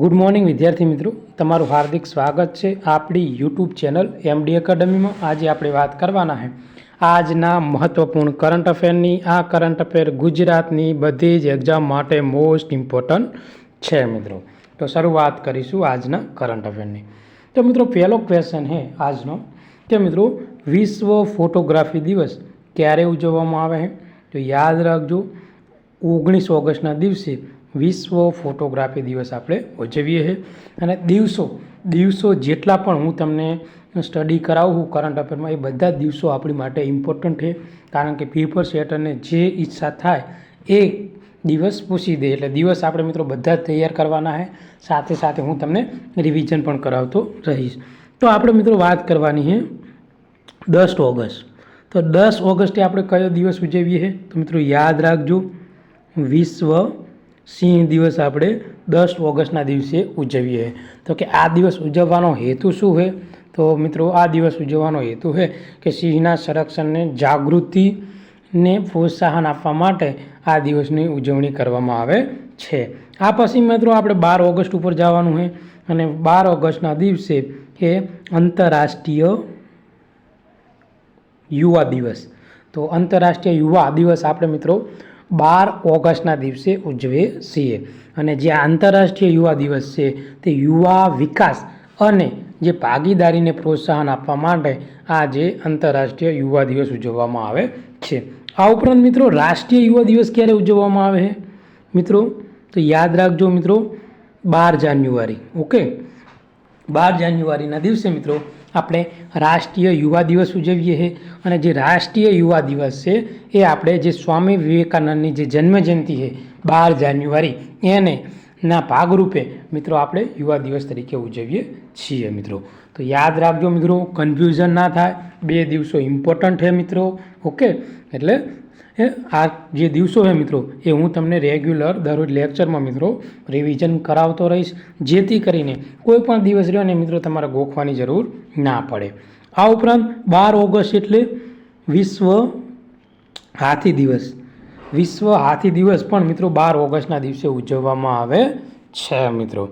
Good morning વિદ્યાર્થી મિત્રો, તમારું હાર્દિક સ્વાગત છે આપણી યુટ્યુબ ચેનલ એમડી એકેડમીમાં। આજે આપણે વાત કરવાના છે આજના મહત્વપૂર્ણ કરંટ અફેરની। આ કરંટ અફેર ગુજરાતની બધી જ એક્ઝામ માટે મોસ્ટ ઇમ્પોર્ટન્ટ છે મિત્રો। તો શરૂઆત કરીશું આજના કરંટ અફેરની। તો મિત્રો પહેલો ક્વેશ્ચન છે આજનો કે મિત્રો વિશ્વ ફોટોગ્રાફી દિવસ ક્યારે ઉજવવામાં આવે છે? તો યાદ રાખજો 19 ઓગસ્ટના દિવસે વિશ્વ ફોટોગ્રાફી દિવસ આપણે ઉજવીએ છીએ। અને દિવસો જેટલા પણ હું તમને સ્ટડી કરાવું કરંટ અફેરમાં, એ બધા દિવસો આપણી માટે ઇમ્પોર્ટન્ટ છે। કારણ કે પેપર સેટરને જે ઈચ્છા થાય એ દિવસ પૂછી દે, એટલે દિવસ આપણે મિત્રો બધા જ તૈયાર કરવાના છે। સાથે સાથે હું તમને રિવિઝન પણ કરાવતો રહીશ। તો આપણે મિત્રો વાત કરવાની છે 10 ઓગસ્ટ। તો 10 ઓગસ્ટે આપણે કયો દિવસ ઉજવીએ છીએ? તો મિત્રો યાદ રાખજો, વિશ્વ સિંહ દિવસ આપણે 10 ઓગસ્ટના દિવસે ઉજવીએ। તો કે આ દિવસ ઉજવવાનો હેતુ શું છે? તો મિત્રો આ દિવસ ઉજવવાનો હેતુ છે કે સિંહના સંરક્ષણને જાગૃતિને પ્રોત્સાહન આપવા માટે આ દિવસની ઉજવણી કરવામાં આવે છે। આ પછી મિત્રો આપણે 12 ઓગસ્ટ ઉપર જવાનું છે, અને 12 ઓગસ્ટના દિવસે એ આંતરરાષ્ટ્રીય યુવા દિવસ। તો આંતરરાષ્ટ્રીય યુવા દિવસ આપણે મિત્રો 12 ઓગસ્ટના દિવસે ઉજવીએ છીએ। અને જે આંતરરાષ્ટ્રીય યુવા દિવસ છે તે યુવા વિકાસ અને જે ભાગીદારીને પ્રોત્સાહન આપવા માટે આ જે આંતરરાષ્ટ્રીય યુવા દિવસ ઉજવવામાં આવે છે। આ ઉપરાંત મિત્રો રાષ્ટ્રીય યુવા દિવસ ક્યારે ઉજવવામાં આવે છે મિત્રો? તો યાદ રાખજો મિત્રો, 12 જાન્યુઆરી। ઓકે, 12 જાન્યુઆરીના દિવસે મિત્રો આપણે રાષ્ટ્રીય યુવા દિવસ ઉજવીએ છીએ। અને જે રાષ્ટ્રીય યુવા દિવસ છે એ આપણે જે સ્વામી વિવેકાનંદની જે જન્મજયંતિ છે 12 જાન્યુઆરી, એને ના ભાગરૂપે મિત્રો આપણે યુવા દિવસ તરીકે ઉજવીએ છીએ મિત્રો। તો યાદ રાખજો મિત્રો, કન્ફ્યુઝન ના થાય, બે દિવસો ઇમ્પોર્ટન્ટ છે મિત્રો। ઓકે, એટલે આ જે દિવસો છે મિત્રો એ હું તમને રેગ્યુલર દરરોજ લેક્ચરમાં મિત્રો રિવિઝન કરાવતો રહીશ, જેથી કરીને કોઈ પણ દિવસ રહ્યો ને મિત્રો તમારે ગોખવાની જરૂર ના પડે। આ ઉપરાંત 12 ઓગસ્ટ એટલે વિશ્વ હાથી દિવસ। વિશ્વ હાથી દિવસ પણ મિત્રો 12 ઓગસ્ટના દિવસે ઉજવવામાં આવે છે મિત્રો।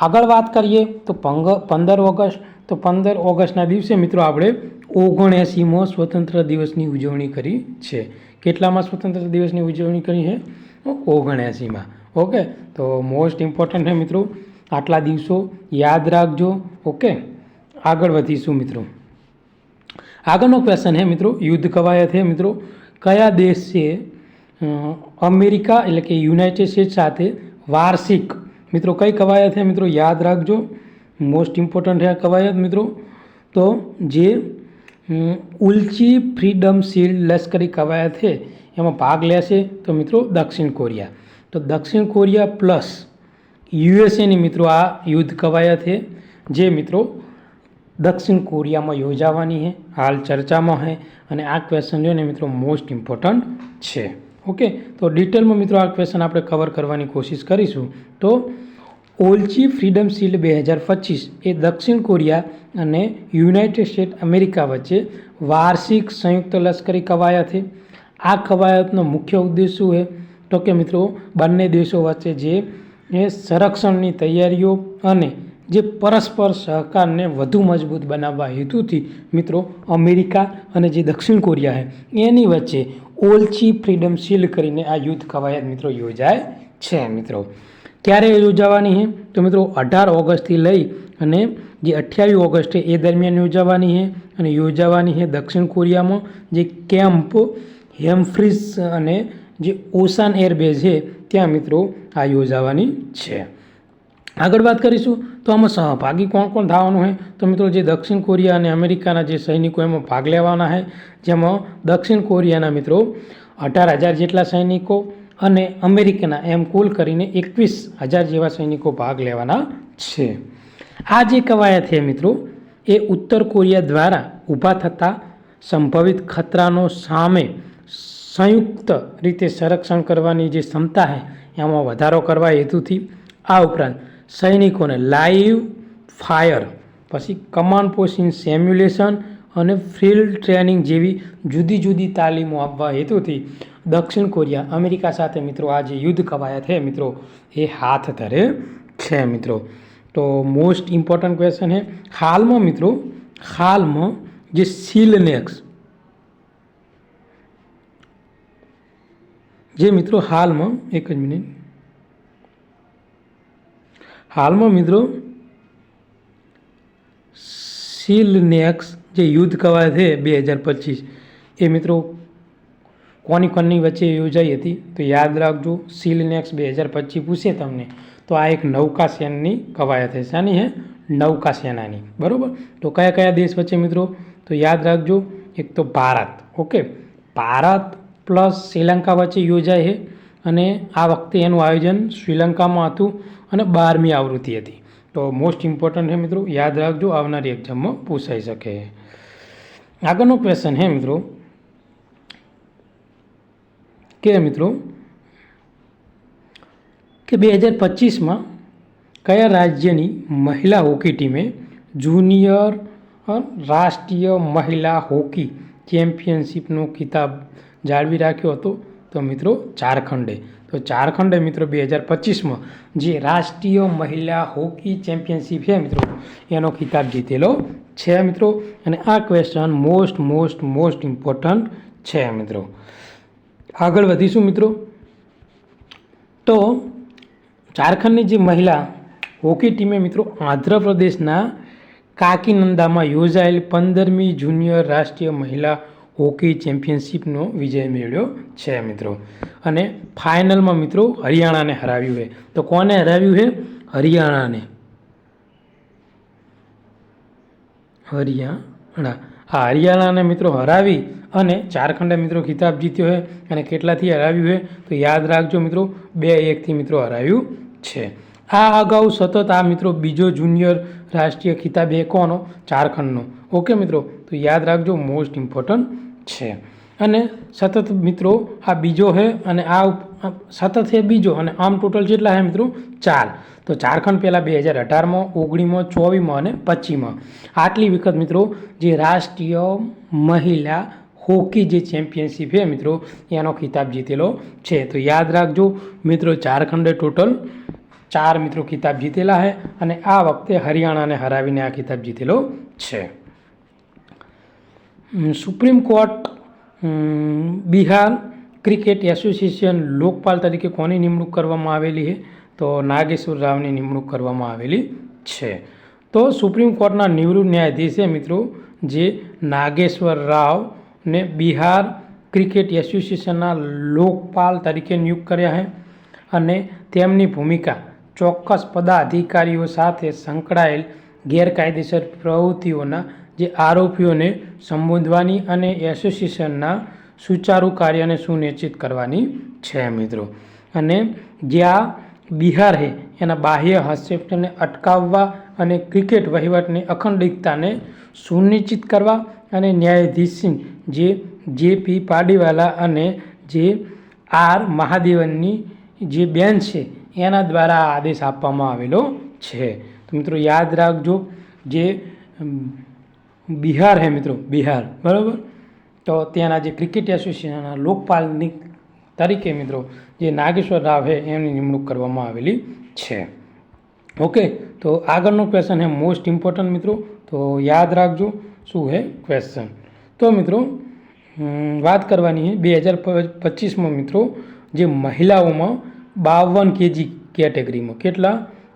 આગળ વાત કરીએ તો 15 ઓગસ્ટ। તો 15 ઓગસ્ટના દિવસે મિત્રો આપણે 79મો સ્વતંત્ર દિવસની ઉજવણી કરી છે। કેટલામાં સ્વતંત્ર દિવસની ઉજવણી કરી છે? 79માં। ઓકે, તો મોસ્ટ ઇમ્પોર્ટન્ટ છે મિત્રો, આટલા દિવસો યાદ રાખજો। ઓકે, આગળ વધીશું મિત્રો। આગળનો ક્વેશ્ચન છે મિત્રો યુદ્ધ કવાયત છે મિત્રો, કયા દેશ છે અમેરિકા એટલે કે યુનાઇટેડ સ્ટેટ્સ સાથે વાર્ષિક મિત્રો કઈ કવાયત છે મિત્રો? યાદ રાખજો, મોસ્ટ ઇમ્પોર્ટન્ટ છે આ કવાયત મિત્રો। તો જે ઉલચી ફ્રીડમ શીલ્ડ લશ્કરી કવાયત છે એમાં ભાગ લેશે તો મિત્રો દક્ષિણ કોરિયા। તો દક્ષિણ કોરિયા પ્લસ યુએસએની મિત્રો આ યુદ્ધ કવાયત છે, જે મિત્રો દક્ષિણ કોરિયામાં યોજાવાની છે, હાલ ચર્ચામાં છે। અને આ ક્વેશ્ચન જો ને મિત્રો મોસ્ટ ઇમ્પોર્ટન્ટ છે। ઓકે, તો ડિટેલમાં મિત્રો આ ક્વેશ્ચન આપણે કવર કરવાની કોશિશ કરીશું। તો ઓલચી ફ્રીડમ શીલ્ડ 2025 એ દક્ષિણ કોરિયા અને યુનાઇટેડ સ્ટેટ અમેરિકા વચ્ચે વાર્ષિક સંયુક્ત લશ્કરી કવાયત છે। આ કવાયતનો મુખ્ય ઉદ્દેશ શું છે? તો કે મિત્રો બંને દેશો વચ્ચે જે સંરક્ષણની તૈયારીઓ અને જે પરસ્પર સહકારને વધુ મજબૂત બનાવવા હેતુથી મિત્રો અમેરિકા અને જે દક્ષિણ કોરિયા છે એની વચ્ચે ઓલચી ફ્રીડમ શીલ્ડ કરીને આ યુદ્ધ કવાયત મિત્રો યોજાય છે મિત્રો। ક્યારે યોજાવાની છે? તો મિત્રો 18 ઓગસ્ટથી લઈ અને જે 28 ઓગસ્ટ એ દરમિયાન યોજાવાની છે, અને યોજાવાની છે દક્ષિણ કોરિયામાં જે કેમ્પ હેમ્ફ્રીઝ અને જે ઓસાન એરબેઝ છે ત્યાં મિત્રો આ યોજાવાની છે। આગળ વાત કરીશું તો આમાં સહભાગી કોણ કોણ થવાનું છે? તો મિત્રો જે દક્ષિણ કોરિયા અને અમેરિકાના જે સૈનિકો એમાં ભાગ લેવાના છે, જેમાં દક્ષિણ કોરિયાના મિત્રો 18,000 જેટલા સૈનિકો અને અમેરિકાના એમ કુલ કરીને 21,000 જેવા સૈનિકો ભાગ લેવાના છે। આ જે કવાયત છે મિત્રો એ ઉત્તર કોરિયા દ્વારા ઊભા થતા સંભવિત ખતરાનો સામે સંયુક્ત રીતે સંરક્ષણ કરવાની જે ક્ષમતા છે એમાં વધારો કરવા હેતુથી, આ ઉપરાંત સૈનિકોને લાઈવ ફાયર, પછી કમાન્ડ પોસ્ટ ઇન સિમ્યુલેશન અને ફિલ્ડ ટ્રેનિંગ જેવી જુદી જુદી તાલીમો આપવા હેતુથી દક્ષિણ કોરિયા અમેરિકા સાથે મિત્રો આ જે યુદ્ધ કવાયત છે મિત્રો એ હાથ ધરે છે મિત્રો। तो मोस्ट इम्पोर्टंट क्वेश्चन है हाल में मित्रों, हाल में जो सीलनेक्स जे मित्रों हाल में एक ज मिनिट, हाल में मित्रों सीलनेक्स जे युद्ध कवाय थे 2025 ए मित्रों कोनी कोनी वच्चे योजाई थी। तो याद रखो सीलनेक्स 2025 पूछे तमने तो आ एक नौकासेनानी कवायत है। शानी है? नौकासेनानी। बराबर। तो कया कया देश वच्चे मित्रों? तो याद रखो एक तो भारत, ओके, भारत प्लस श्रीलंका वच्चे योजाई है अने आ वखते एनुं आयोजन श्रीलंका में हतुं अने 12मी आवृत्ति हती। तो मोस्ट इम्पोर्टंट है मित्रों, याद रखो आवनारी एक्जाम में पूछाई सके। आगळनो क्वेश्चन है मित्रों के मित्रों कि 2025 में कया राज्यनी महिला हॉकी टीमें जूनियर राष्ट्रीय महिला हॉकी चेम्पियनशीपनो खिताब जाळवी राख्यो हतो? तो मित्रों झारखंडे। तो झारखंडे मित्रों 2025 में जे राष्ट्रीय महिला हॉकी चेम्पियनशीप है मित्रों एनो खिताब जीतेलो छे मित्रों। अने आ question most most most important छे मित्रों। आगळ वधीशुं मित्रों। तो झारखंडनी जे महिला हॉकी टीमे मित्रों आंध्र प्रदेशना काकीनंदा में योजायेल 15मी जूनियर राष्ट्रीय महिला हॉकी चेम्पियनशीपनो विजय मेळव्यो छे मित्रों। अने फाइनल में मित्रों हरियाणा ने हराव्युं है। तो कोने हराव्युं है? हरियाणा ने। हरियाणा, हाँ, हरियाणा ने मित्रों हरावी अने झारखंडे मित्रों खिताब जीत्यो है। अने केटलाथी हराव्युं है? तो याद राखजो मित्रों 2-1 थी मित्रों हराव्युं छे। आ अगाऊ सतत आ मित्रों बीजो जूनियर राष्ट्रीय खिताब है कोनो? झारखंडनो। ओके मित्रों, तो याद राखजो मोस्ट इम्पोर्टंट छे। अने सतत मित्रों आ बीजो है अने आ सतत है बीजो अने आम टोटल जेटला है मित्रों 4। तो झारखंड पहला 2018 में 19 में 24 में अने 25 में आटली वखत मित्रों जे राष्ट्रीय महिला हॉकी जे चेम्पियनशीप है मित्रों एनो खिताब जीतेलो छे। तो याद राखजो मित्रों झारखंडे टोटल 4 मित्रों खिताब जीतेला है अने आ वखते हरियाणा ने हरावीने आ खिताब जीतेलो छे। Supreme court Bihar cricket association Lokpal तरीके कोनी निमणूक करवामां आवेली है? तो नागेश्वर रावनी निमणूक करवामां आवेली छे। तो सुप्रीम कोर्टना निवृत्त न्यायाधीश है मित्रों जे नागेश्वर राव ने बिहार क्रिकेट एसोसिएशनना लोकपाल तरीके नियुक्त कर्या है अने तेमनी भूमिका चोक्कस पदाधिकारीओ साथे संकळायेल गैरकायदेसर प्रवृत्तिओना जे आरोपीओने संबोधवानी अने एसोसिएशनना सुचारू कार्यने सुनिश्चित करवानी छे मित्रों। अने ज्यां बिहार है एना बाह्य हस्तक्षेपने अटकाववा अने क्रिकेट वहीवटनी अखंडितताने सुनिश्चित करवा अने न्यायाधीश जे जे.पी. पाडीवाला अने जे आर महादेवननी जे बेंच है एना द्वारा आदेश आपवामां आवेलो छे। तो मित्रों याद राखजो जे बिहार है मित्रों बिहार, बराबर, तो त्याना जे क्रिकेट एसोसिएशनना लोकपालनी तरीके मित्रों जे नागेश्वर राव है एमनी निमणूक करवामां आवेली छे। ओके, तो आगळनो क्वेश्चन है मोस्ट इम्पोर्टंट मित्रों। तो याद राखजो शुं है क्वेश्चन। तो मित्रों बात करवानी है 2025 में मित्रों जे महिलाओं में 52 kg कैटेगरी में केटला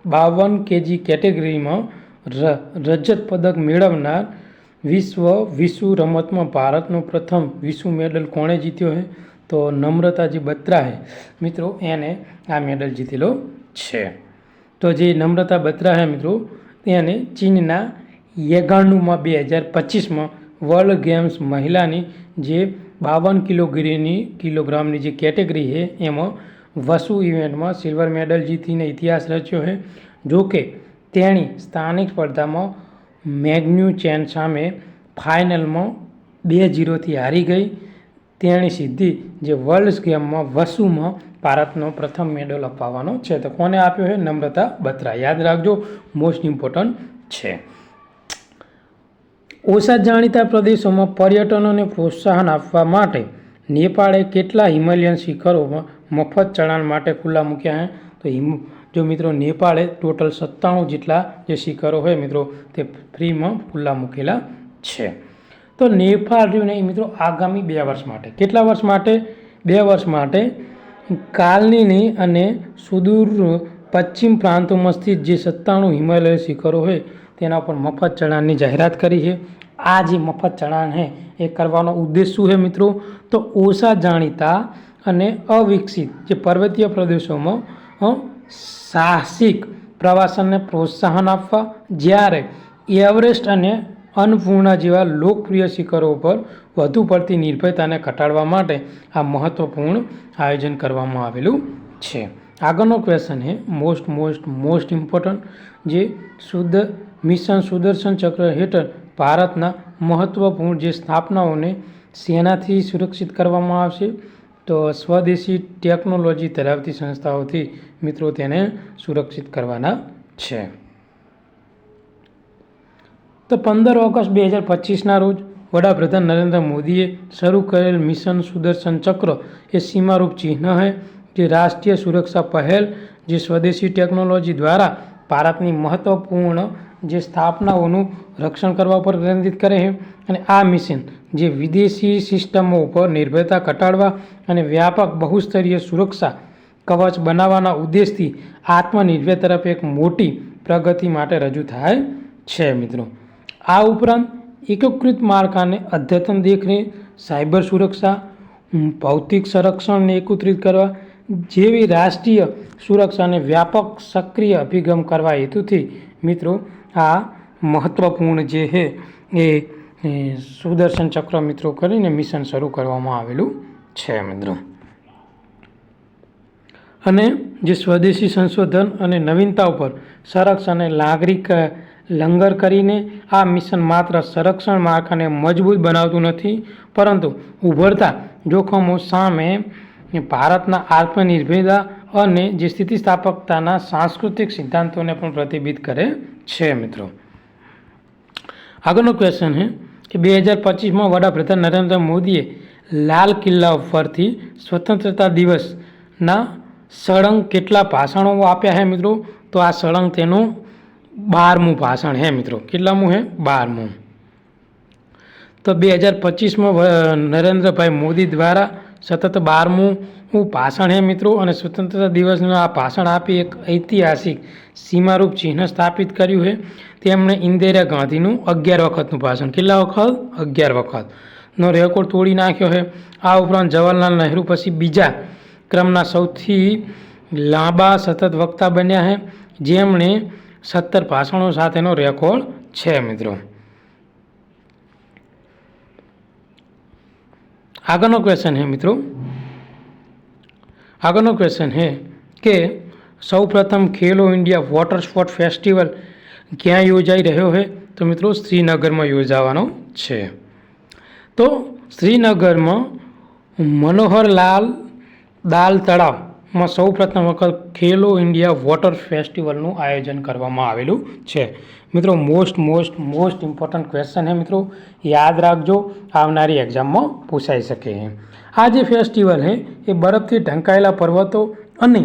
52 kg कैटेगरी में रजत पदक मेळवनार विश्व रमत में भारतनो प्रथम विश्व मेडल कोणे जीत्यो है? तो नम्रता जी बत्रा है मित्रों एने आ मेडल जीतेलो छे। तो जे नम्रता बत्रा है मित्रों तेने चीनना येगानु में 2025 में वर्ल्ड गेम्स महिलानी जे 52 किलोग्रामनी जे कैटेगरी है एमां वसु इवेंट में सिल्वर मेडल जीतीने इतिहास रच्यो है। जो कि तेणी स्थानिक स्पर्धा में मैग्न्यू चेन सामे फाइनल में 2-0 थी हारी गई। तेणी सीधी जे वर्ल्ड गेम में वसु में भारतनो प्रथम मेडल अपाववानो छे। तो कोने आप्यो है? नम्रता बत्रा। याद राखजो मोस्ट इम्पोर्टंट छे। ओछा जाणीता प्रदेशों में पर्यटनोने प्रोत्साहन आपवा माटे नेपाळे केटला हिमालयन शिखरों में मफत चढ़ाण माटे खुला मूक्या है? तो જો મિત્રો નેપાળે ટોટલ 97 જેટલા જે શિખરો હોય મિત્રો તે ફ્રીમાં ખુલ્લા મૂકેલા છે. તો નેપાળ રહ્યું નહીં મિત્રો આગામી 2 વર્ષ માટે. કેટલા વર્ષ માટે? 2 વર્ષ માટે કાલની અને સુદૂર પશ્ચિમ પ્રાંતોમાં સ્થિત જે 97 હિમાલય શિખરો હોય તેના પર મફત ચઢાણની જાહેરાત કરી છે. આ જે મફત ચઢાણ છે એ કરવાનો ઉદ્દેશ શું છે મિત્રો? તો ઓછા જાણીતા અને અવિકસિત જે પર્વતીય પ્રદેશોમાં સાહસિક પ્રવાસનને પ્રોત્સાહન આપવા, જ્યારે એવરેસ્ટ અને અન્નપૂર્ણા જેવા લોકપ્રિય શિખરો પર વધુ પડતી નિર્ભરતાને ઘટાડવા માટે આ મહત્વપૂર્ણ આયોજન કરવામાં આવેલું છે. આગળનો ક્વેશ્ચન છે મોસ્ટ ઇમ્પોર્ટન્ટ, જે મિશન સુદર્શન ચક્ર હેઠળ ભારતના મહત્વપૂર્ણ જે સ્થાપનાઓને સેનાથી સુરક્ષિત કરવામાં આવશે. તો સ્વદેશી ટેકનોલોજી ધરાવતી સંસ્થાઓથી મિત્રો તેને સુરક્ષિત કરવાના છે. તો 15 ઓગસ્ટ 2025ના રોજ વડાપ્રધાન નરેન્દ્ર મોદીએ શરૂ કરેલ મિશન સુદર્શન ચક્ર એ સીમારૂપ ચિહ્ન છે, જે રાષ્ટ્રીય સુરક્ષા પહેલ જે સ્વદેશી ટેકનોલોજી દ્વારા ભારતની મહત્વપૂર્ણ જે સ્થાપનાઓનું રક્ષણ કરવા પર કેન્દ્રિત કરે છે. અને આ મિશન જે વિદેશી સિસ્ટમો ઉપર નિર્ભરતા ઘટાડવા અને વ્યાપક બહુસ્તરીય સુરક્ષા કવચ બનાવવાના ઉદ્દેશથી આત્મનિર્ભર તરફ એક મોટી પ્રગતિ માટે રજૂ થાય છે મિત્રો. આ ઉપરાંત એકીકૃત માળખાને અદ્યતન દેખરેખ, સાયબર સુરક્ષા, ભૌતિક સંરક્ષણને એકત્રિત કરવા જેવી રાષ્ટ્રીય સુરક્ષાને વ્યાપક સક્રિય અભિગમ કરવા હેતુથી મિત્રો આ મહત્વપૂર્ણ જે છે એ સુદર્શન ચક્ર મિત્રો કરીને મિશન શરૂ કરવામાં આવેલું છે મિત્રો. અને જે સ્વદેશી સંશોધન અને નવીનતા ઉપર સંરક્ષણ અને નાગરિક લંગર કરીને આ મિશન માત્ર સંરક્ષણ માળખાને મજબૂત બનાવતું નથી, પરંતુ ઉભરતા જોખમો સામે ભારતના આત્મનિર્ભરતા અને જે સ્થિતિસ્થાપકતાના સાંસ્કૃતિક સિદ્ધાંતોને પણ પ્રતિબિંબિત કરે છે મિત્રો. આગળનો ક્વેશ્ચન છે કે 2025માં વડાપ્રધાન નરેન્દ્ર મોદીએ લાલ કિલ્લા ઉપરથી સ્વતંત્રતા દિવસના સળંગ કેટલા ભાષણો આપ્યા છે મિત્રો? તો આ સળંગ તેનું 12મું ભાષણ છે મિત્રો. કેટલામું છે? 12મું. તો 2025માં નરેન્દ્રભાઈ મોદી દ્વારા સતત 12મું ભાષણ છે મિત્રો. અને સ્વતંત્રતા દિવસનું આ ભાષણ આપી એક ઐતિહાસિક સીમારૂપ ચિહ્ન સ્થાપિત કર્યું છે. તેમણે ઇન્દિરા ગાંધીનું 11 વખતનું ભાષણ, કેટલા વખત? 11 વખતનો રેકોર્ડ તોડી નાખ્યો છે. આ ઉપરાંત જવાહરલાલ નહેરુ પછી બીજા ક્રમના સૌથી લાંબા સતત વક્તા બન્યા છે, જેમણે 17 ભાષણો સાથેનો રેકોર્ડ છે મિત્રો. આગળનો ક્વેશ્ચન છે મિત્રો, આગળનો ક્વેશ્ચન છે કે સૌપ્રથમ ખેલો ઇન્ડિયા વોટર સ્પોર્ટ ફેસ્ટિવલ ક્યાં યોજાઈ રહ્યો છે? તો મિત્રો શ્રીનગરમાં યોજાવાનો છે. તો શ્રીનગરમાં મનોહરલાલ દાલ તળાવમાં સૌપ્રથમ વખત ખેલો ઇન્ડિયા વોટર ફેસ્ટિવલનું આયોજન કરવામાં આવેલું છે મિત્રો. મોસ્ટ ઇમ્પોર્ટન્ટ ક્વેશ્ચન છે મિત્રો, યાદ રાખજો, આવનારી એક્ઝામમાં પૂછાઈ શકે. આ જે ફેસ્ટિવલ છે એ બરફથી ઢંકાયેલા પર્વતો અને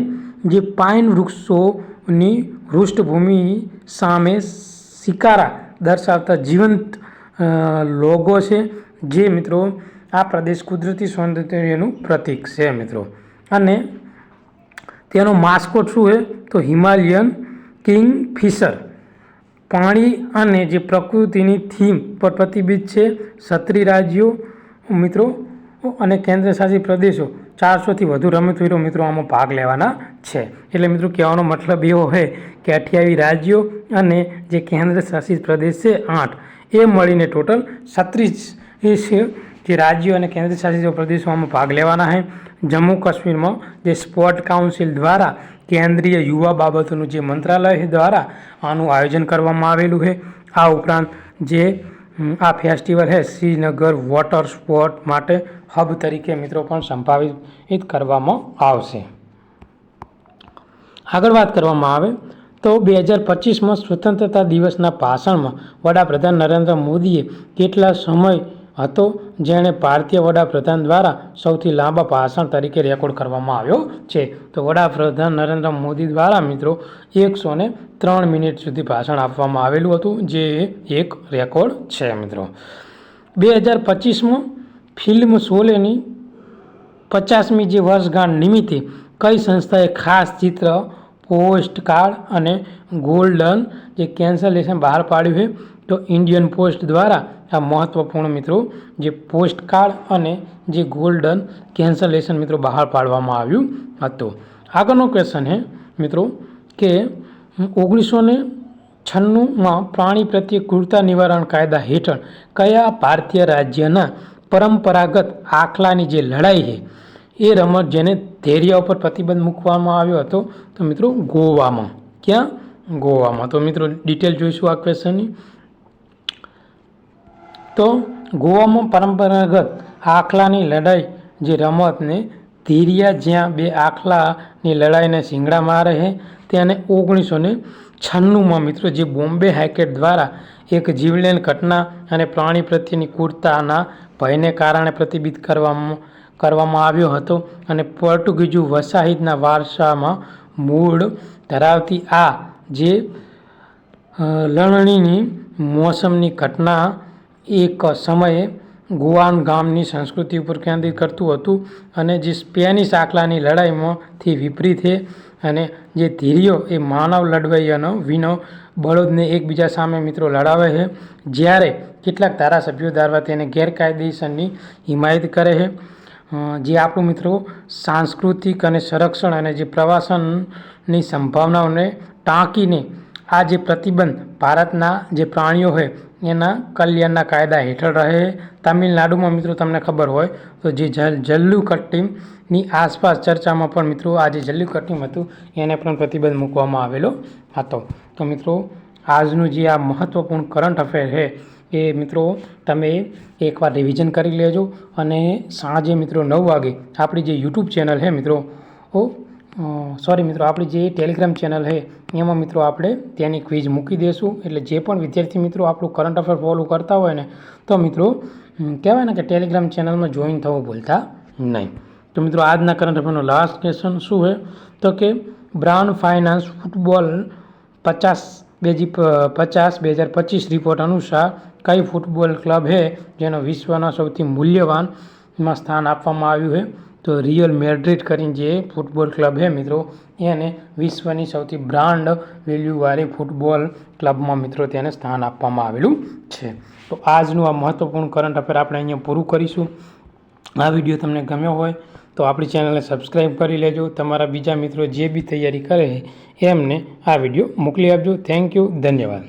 જે પાઇન વૃક્ષોની પૃષ્ઠભૂમિ સામે શિકારા દર્શાવતા જીવંત લોગો છે, જે મિત્રો આ પ્રદેશ કુદરતી સૌંદર્યનું પ્રતીક છે મિત્રો. અને તેનો માસ્કોટ શું છે? તો હિમાલયન કિંગફિશર. પાણી અને જે પ્રકૃતિની થીમ પર પ્રતિબિંબિત છે. 36 રાજ્યો મિત્રો અને કેન્દ્રશાસિત પ્રદેશો 400થી વધુ રમતવીરો મિત્રો આમાં ભાગ લેવાના છે. એટલે મિત્રો કહેવાનો મતલબ એવો છે કે 28 રાજ્યો અને જે કેન્દ્રશાસિત પ્રદેશ છે 8, એ મળીને ટોટલ 36 છે જે રાજ્યો અને કેન્દ્રશાસિત પ્રદેશોમાં ભાગ લેવાના છે. જમ્મુ કાશ્મીરમાં જે સ્પોર્ટ કાઉન્સિલ દ્વારા કેન્દ્રીય યુવા બાબતોનું જે મંત્રાલય દ્વારા આનું આયોજન કરવામાં આવેલું છે. આ ઉપરાંત જે આ ફેસ્ટિવલ છે શ્રીનગર વોટર સ્પોર્ટ માટે હબ તરીકે મિત્રો પણ સંભાવિત કરવામાં આવશે. આગળ વાત કરવામાં આવે તો 2025માં સ્વતંત્રતા દિવસના ભાષણમાં વડાપ્રધાન નરેન્દ્ર મોદીએ કેટલા સમય હતો, જેણે ભારતીય વડાપ્રધાન દ્વારા સૌથી લાંબા ભાષણ તરીકે રેકોર્ડ કરવામાં આવ્યો છે. તો વડાપ્રધાન નરેન્દ્ર મોદી દ્વારા મિત્રો 103 મિનિટ સુધી ભાષણ આપવામાં આવેલું હતું, જે એક રેકોર્ડ છે મિત્રો. 2025માં ફિલ્મ શોલેની 50મી જે વર્ષગાંઠ નિમિત્તે કઈ સંસ્થાએ ખાસ ચિત્ર, પોસ્ટ કાર્ડ અને ગોલ્ડન જે કેન્સલેશન બહાર પાડ્યું છે? તો ઇન્ડિયન પોસ્ટ દ્વારા આ મહત્વપૂર્ણ મિત્રો જે પોસ્ટ કાર્ડ અને જે ગોલ્ડન કેન્સલેશન મિત્રો બહાર પાડવામાં આવ્યું હતું. આગળનો ક્વેશ્ચન છે મિત્રો કે 1996માં પ્રાણી પ્રત્યે ક્રૂરતા નિવારણ કાયદા હેઠળ કયા ભારતીય રાજ્યના પરંપરાગત આખલાની જે લડાઈ છે એ રમત જેને ધૈર્ય ઉપર પ્રતિબંધ મૂકવામાં આવ્યો હતો? તો મિત્રો ગોવામાં. ક્યાં? ગોવામાં. તો મિત્રો ડિટેલ જોઈશું આ ક્વેશ્ચનની. તો ગોવામાં પરંપરાગત આખલાની લડાઈ જે રમતને ધૈર્ય જ્યાં બે આખલાની લડાઈને શિંગડા મારે છે તેને 1996માં મિત્રો જે બોમ્બે હાઈકોર્ટ દ્વારા એક જીવલેણ ઘટના અને પ્રાણી પ્રત્યેની ક્રૂરતાના ભયને કારણે પ્રતિબિંબિત કરવામાં આવ્યો હતો અને પોર્ટુગીઝ વસાહતના વારસામાં મૂળ ધરાવતી આ જે લણણીની મોસમની ઘટના એક સમયે ગુઆન ગામની સંસ્કૃતિ ઉપર કેન્દ્રિત કરતું હતું અને જે સ્પેનિશ આખલાની લડાઈમાંથી વિપરીત છે અને જે ધીરીઓ એ માનવ લડવૈયાનો વિનો બળદને એકબીજા સામે મિત્રો લડાવે છે, જ્યારે કેટલાક ધારાસભ્યો દ્વારા તેને ગેરકાયદેસરની હિમાયત કરે છે. જે આપણું મિત્રો સાંસ્કૃતિક અને સંરક્ષણ અને જે પ્રવાસનની સંભાવનાઓને ટાંકીને આ જે પ્રતિબંધ ભારતના જે પ્રાણીઓ હોય એના કલ્યાણના કાયદા હેઠળ રહે. તમિલનાડુમાં મિત્રો તમને ખબર હોય તો જે જલ્લીકટ્ટીની આસપાસ ચર્ચામાં પણ મિત્રો આ જે જલ્લીકટ્ટી હતું એને પણ પ્રતિબંધ મૂકવામાં આવેલો હતો. તો મિત્રો આજનું જે આ મહત્ત્વપૂર્ણ કરંટ અફેર છે એ મિત્રો તમે એકવાર રિવિઝન કરી લેજો અને સાંજે મિત્રો 9 વાગે આપણી જે યુટ્યુબ ચેનલ છે મિત્રો મિત્રો આપણી જે ટેલિગ્રામ ચેનલ છે એમાં મિત્રો આપણે તેની ક્વિઝ મૂકી દઈશું. એટલે જે પણ વિદ્યાર્થી મિત્રો આપણું કરંટ અફેર ફોલો કરતા હોય ને તો મિત્રો કહેવાય ને કે ટેલિગ્રામ ચેનલમાં જોઈન થવું ભૂલતા નહીં. તો મિત્રો આજના કરંટ અફેરનો લાસ્ટ ક્વેશ્ચન શું છે? તો કે બ્રાઉન ફાઇનાન્સ ફૂટબોલ 2025 રિપોર્ટ અનુસાર કઈ ફૂટબોલ ક્લબ છે જેનો વિશ્વના સૌથી મૂલ્યવાનમાં સ્થાન આપવામાં આવ્યું છે? તો રિયલ મેડ્રિડ કરીને જે ફૂટબોલ ક્લબ છે મિત્રો એને વિશ્વની સૌથી બ્રાન્ડ વેલ્યુવાળી ફૂટબોલ ક્લબમાં મિત્રો તેને સ્થાન આપવામાં આવેલું છે. તો આજનું આ મહત્ત્વપૂર્ણ કરંટ અફેર આપણે અહીંયા પૂરું કરીશું. આ વિડીયો તમને ગમ્યો હોય તો આપણી ચેનલને સબસ્ક્રાઈબ કરી લેજો. તમારા બીજા મિત્રો જે બી તૈયારી કરે એમને આ વિડીયો મોકલી આપજો. Thank you. ધન્યવાદ.